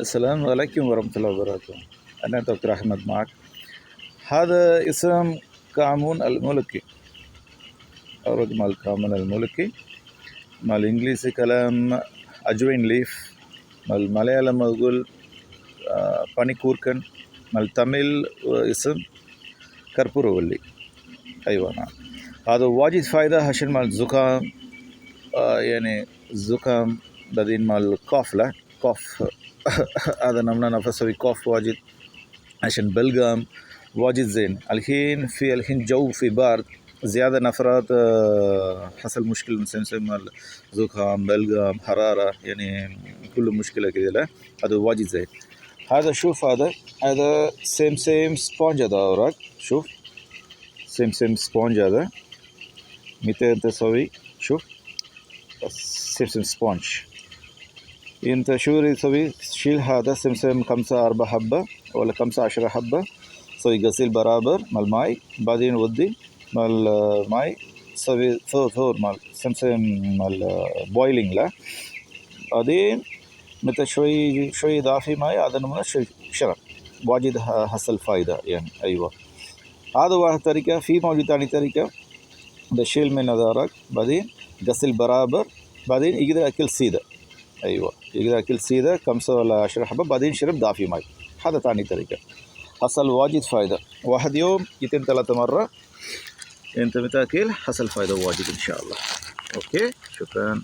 السلام عليكم ورحمة الله وبركاته. أنا دكتور أحمد معك. هذا اسم كامون الملكي أو مال كامون الملكي. مال إنجليزي كلام أجوين ليف. مال مليالم أقول باني كوركن. مال تاميل اسم كربورولي. أيوة نعم. هذا واجد فايدة عشان مال زكام يعني زكام بعدين مال كوف له كوف هذا نمنا نفسه كوف واجد عشان بلغم واجد زين. الحين جو في بارد زيادة نفرات حصل مشكلة مثل مال زكام بلغم حرارة يعني كل مشكلة كذا له هذا واجد زين. هذا شوف هذا سيم سبونج هذا أوراق شوف سيم سبونج هذا متى أنت تسوي شوف سيم سبونج انت شو تسوي شيل هذا سمسم 5-4 حبة ولا 15 حبة سوي غسيل برابر مال ماي بعدين ودي مال ماي سوي ثور مال سمسم مال بويلينج لا بعدين متى شوي اضافي ماي هذا نمنا شرب واجد حصل فايدة يعني. أيوة هذا واحد طريقة. في موجود ثاني طريقة بشيل من هذاك بعدين غسل برابر بعدين يقدر أكل سيدة. أيوة يقدر أكل سيدة 5 ولا 10 حبة بعدين شرب دافي ماي. هذا ثاني طريقة حصل واجد فايدة. واحد يوم 2-3 مرة أنت بتاكل حصل فايدة واجد إن شاء الله. أوكي شكرا.